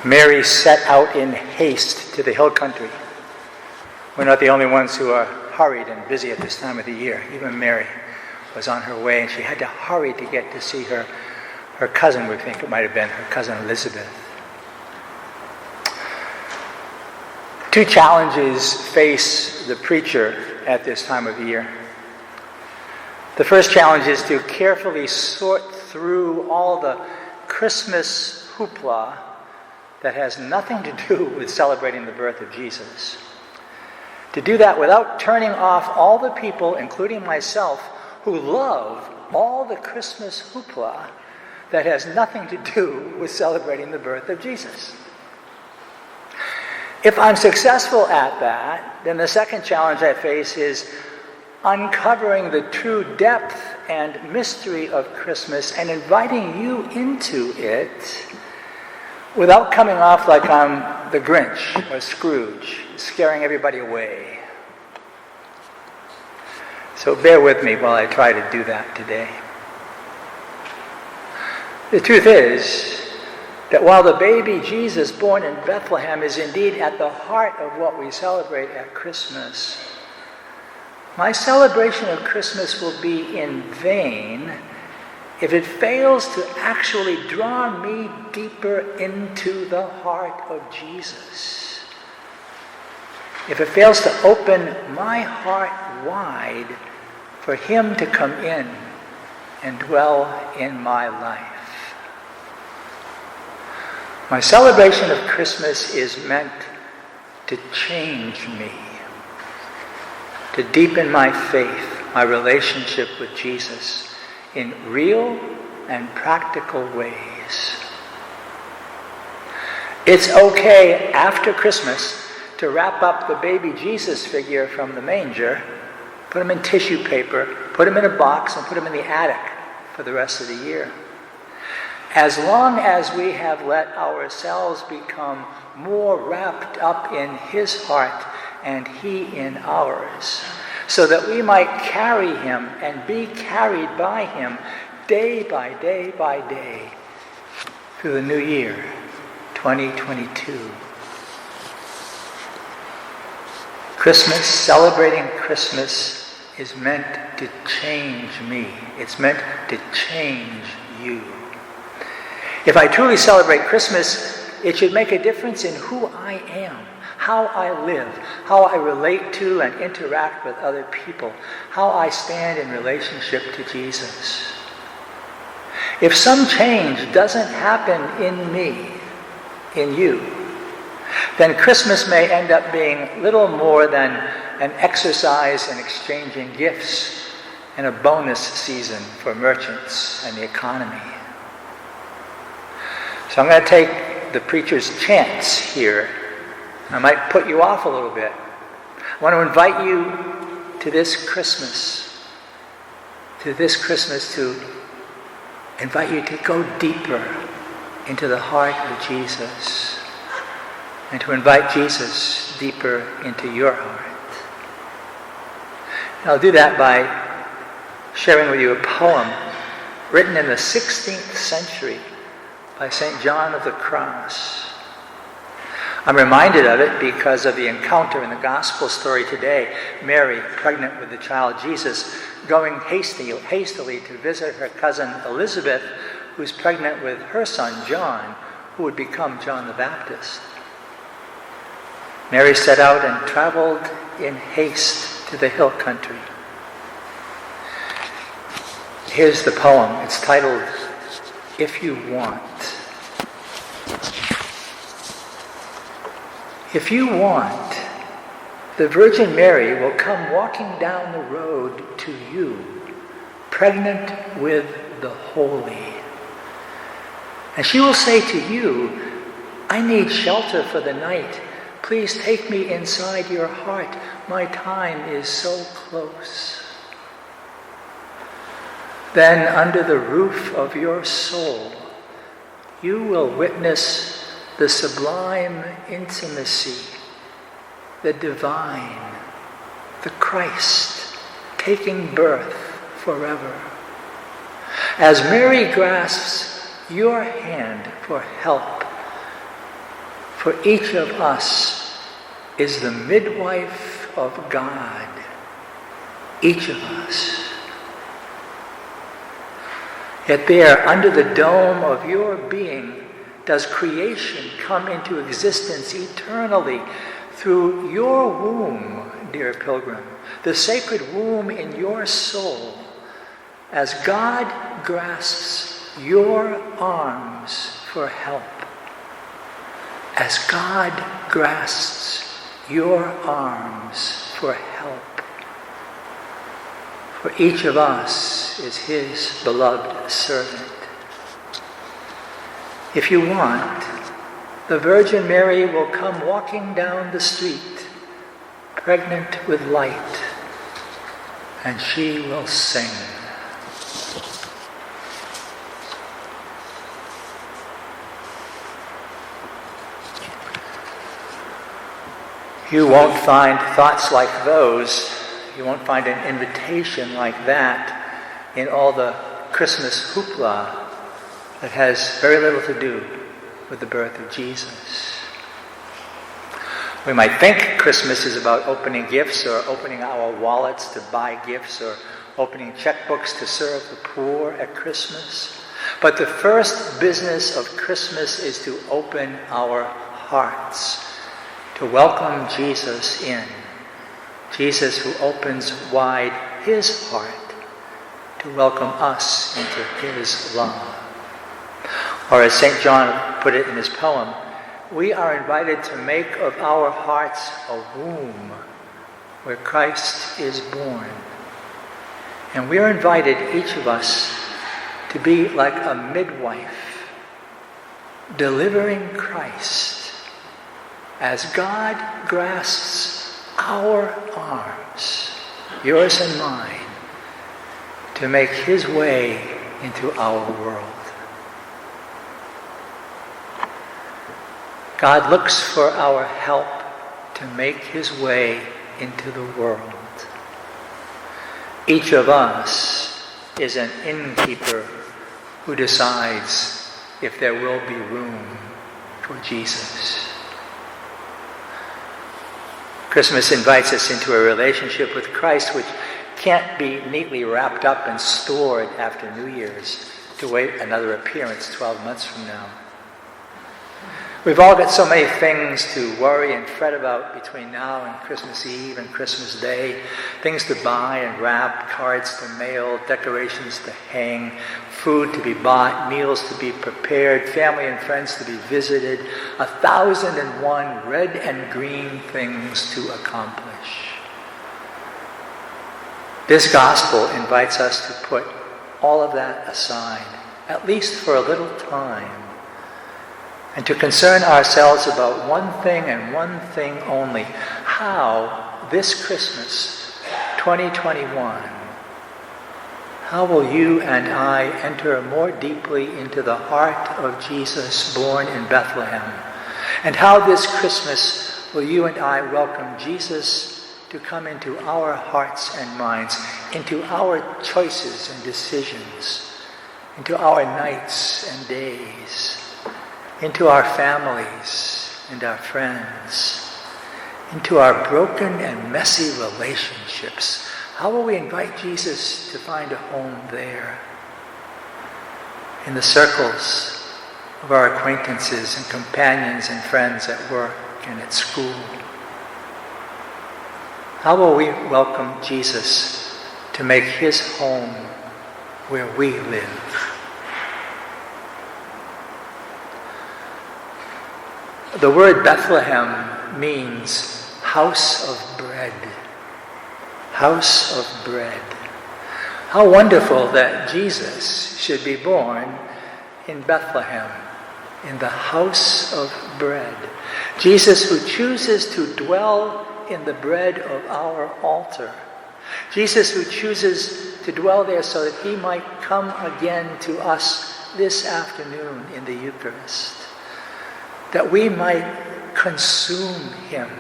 Mary set out in haste to the hill country. We're not the only ones who are hurried and busy at this time of the year. Even Mary was on her way, and she had to hurry to get to see her cousin, we think it might have been, her cousin Elizabeth. Two challenges face the preacher at this time of the year. The first challenge is to carefully sort through all the Christmas hoopla that has nothing to do with celebrating the birth of Jesus. To do that without turning off all the people, including myself, who love all the Christmas hoopla that has nothing to do with celebrating the birth of Jesus. If I'm successful at that, then the second challenge I face is uncovering the true depth and mystery of Christmas and inviting you into it without coming off like I'm the Grinch or Scrooge, scaring everybody away. So bear with me while I try to do that today. The truth is that while the baby Jesus born in Bethlehem is indeed at the heart of what we celebrate at Christmas, my celebration of Christmas will be in vain if it fails to actually draw me deeper into the heart of Jesus. If it fails to open my heart wide for Him to come in and dwell in my life. My celebration of Christmas is meant to change me, to deepen my faith, my relationship with Jesus in real and practical ways. It's okay after Christmas to wrap up the baby Jesus figure from the manger, put him in tissue paper, put him in a box, and put him in the attic for the rest of the year. As long as we have let ourselves become more wrapped up in His heart and He in ours, so that we might carry Him and be carried by Him day by day by day through the new year, 2022. Christmas, celebrating Christmas, is meant to change me. It's meant to change you. If I truly celebrate Christmas, it should make a difference in who I am, how I live, how I relate to and interact with other people, how I stand in relationship to Jesus. If some change doesn't happen in me, in you, then Christmas may end up being little more than an exercise in exchanging gifts and a bonus season for merchants and the economy. So I'm going to take the preacher's chance here. I might put you off a little bit. I want to invite you to this Christmas, to invite you to go deeper into the heart of Jesus and to invite Jesus deeper into your heart. And I'll do that by sharing with you a poem written in the 16th century by St. John of the Cross. I'm reminded of it because of the encounter in the gospel story today. Mary, pregnant with the child Jesus, going hastily to visit her cousin Elizabeth, who's pregnant with her son John, who would become John the Baptist. Mary set out and traveled in haste to the hill country. Here's the poem. It's titled, If You Want. If you want, the Virgin Mary will come walking down the road to you, pregnant with the Holy. And she will say to you, I need shelter for the night. Please take me inside your heart. My time is so close. Then under the roof of your soul, you will witness the sublime intimacy, the divine, the Christ taking birth forever. As Mary grasps your hand for help, For each of us is the midwife of God. Each of us. Yet there, under the dome of your being, does creation come into existence eternally through your womb, dear pilgrim, the sacred womb in your soul, as God grasps your arms for help. As God grasps your arms for help. For each of us is his beloved servant. If you want, the Virgin Mary will come walking down the street, pregnant with light, and she will sing. You won't find thoughts like those, you won't find an invitation like that in all the Christmas hoopla that has very little to do with the birth of Jesus. We might think Christmas is about opening gifts or opening our wallets to buy gifts or opening checkbooks to serve the poor at Christmas. But the first business of Christmas is to open our hearts, to welcome Jesus in. Jesus who opens wide his heart to welcome us into his love. Or as St. John put it in his poem, we are invited to make of our hearts a womb where Christ is born. And we are invited, each of us, to be like a midwife, delivering Christ as God grasps our arms, yours and mine, to make his way into our world. God looks for our help to make his way into the world. Each of us is an innkeeper who decides if there will be room for Jesus. Christmas invites us into a relationship with Christ which can't be neatly wrapped up and stored after New Year's to wait another appearance 12 months from now. We've all got so many things to worry and fret about between now and Christmas Eve and Christmas Day. Things to buy and wrap, cards to mail, decorations to hang, food to be bought, meals to be prepared, family and friends to be visited, 1,001 red and green things to accomplish. This gospel invites us to put all of that aside, at least for a little time, and to concern ourselves about one thing and one thing only: how this Christmas, 2021, how will you and I enter more deeply into the heart of Jesus born in Bethlehem? And how this Christmas will you and I welcome Jesus to come into our hearts and minds, into our choices and decisions, into our nights and days, into our families and our friends, into our broken and messy relationships. How will we invite Jesus to find a home there? In the circles of our acquaintances and companions and friends at work and at school. How will we welcome Jesus to make his home where we live? The word Bethlehem means house of bread. House of bread. How wonderful that Jesus should be born in Bethlehem, in the house of bread. Jesus who chooses to dwell in the bread of our altar. Jesus who chooses to dwell there so that he might come again to us this afternoon in the Eucharist. That we might consume him,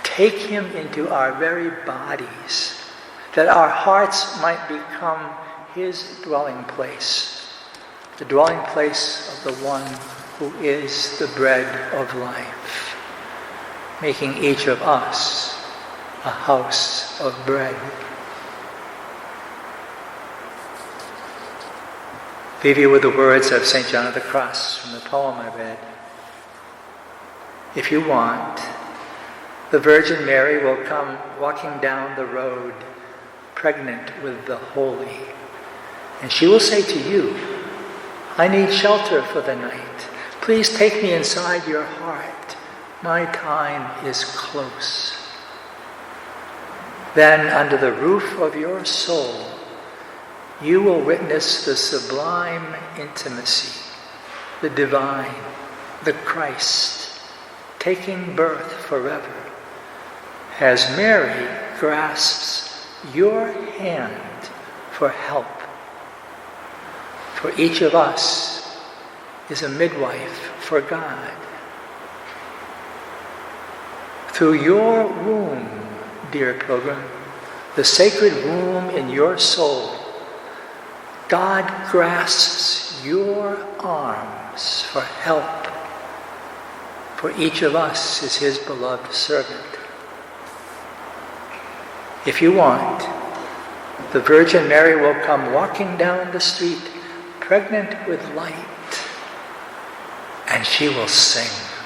take him into our very bodies, that our hearts might become his dwelling place, the dwelling place of the one who is the bread of life. making each of us a house of bread. Leave you with the words of St. John of the Cross from the poem I read. If you want, the Virgin Mary will come walking down the road, pregnant with the holy. And she will say to you, I need shelter for the night. Please take me inside your heart. My time is close. Then, under the roof of your soul, you will witness the sublime intimacy, the divine, the Christ, taking birth forever, as Mary grasps your hand for help. For each of us is a midwife for God. Through your womb, dear pilgrim, the sacred womb in your soul, God grasps your arms for help. For each of us is his beloved servant. If you want, the Virgin Mary will come walking down the street, pregnant with light, and she will sing.